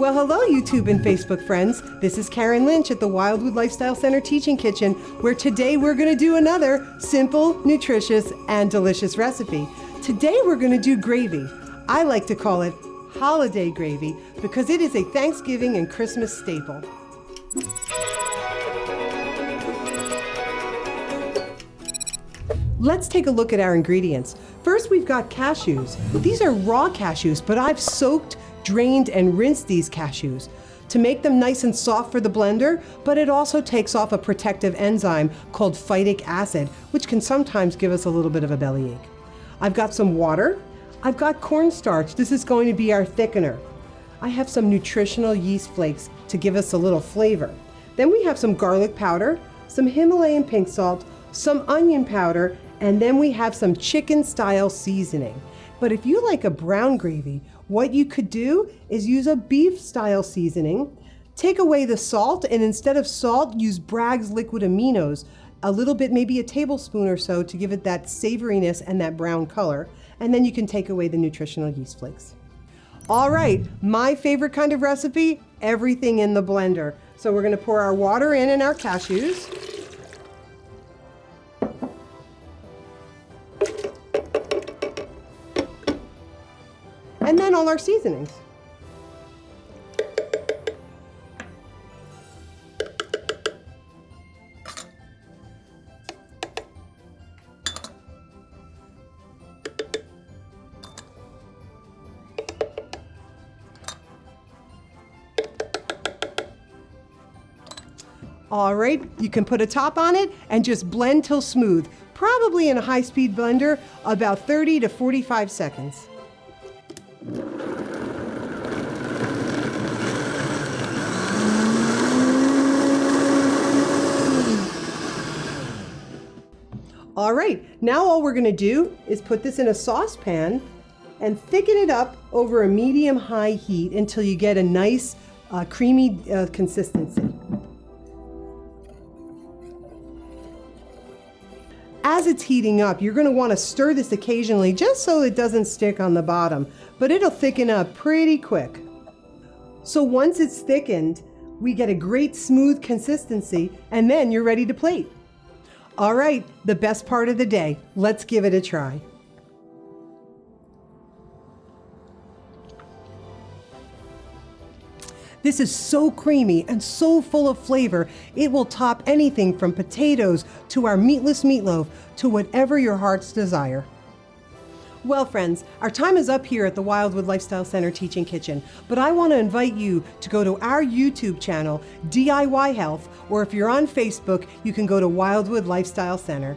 Well, hello, YouTube and Facebook friends. This is Carin Lynch at the Wildwood Lifestyle Center Teaching Kitchen, where today we're going to do another simple, nutritious, and delicious recipe. Today we're going to do gravy. I like to call it holiday gravy because it is a Thanksgiving and Christmas staple. Let's take a look at our ingredients. First, we've got cashews. These are raw cashews, but I've soaked, drained, and rinsed these cashews to make them nice and soft for the blender, but it also takes off a protective enzyme called phytic acid, which can sometimes give us a little bit of a bellyache. I've got some water. I've got cornstarch. This is going to be our thickener. I have some nutritional yeast flakes to give us a little flavor. Then we have some garlic powder, some Himalayan pink salt, some onion powder, and then we have some chicken style seasoning. But if you like a brown gravy, what you could do is use a beef style seasoning, take away the salt, and instead of salt, use Bragg's liquid aminos, a little bit, maybe a tablespoon or so, to give it that savoriness and that brown color. And then you can take away the nutritional yeast flakes. All right, my favorite kind of recipe, everything in the blender. So we're gonna pour our water in and our cashews. And then all our seasonings. All right, you can put a top on it and just blend till smooth, probably in a high-speed blender, about 30 to 45 seconds. All right, now all we're gonna do is put this in a saucepan and thicken it up over a medium-high heat until you get a nice creamy consistency. As it's heating up, you're gonna wanna stir this occasionally just so it doesn't stick on the bottom, but it'll thicken up pretty quick. So once it's thickened, we get a great smooth consistency, and then you're ready to plate. All right, the best part of the day. Let's give it a try. This is so creamy and so full of flavor, it will top anything from potatoes to our meatless meatloaf to whatever your heart's desire. Well, friends, our time is up here at the Wildwood Lifestyle Center Teaching Kitchen, but I want to invite you to go to our YouTube channel, DIY Health, or if you're on Facebook, you can go to Wildwood Lifestyle Center.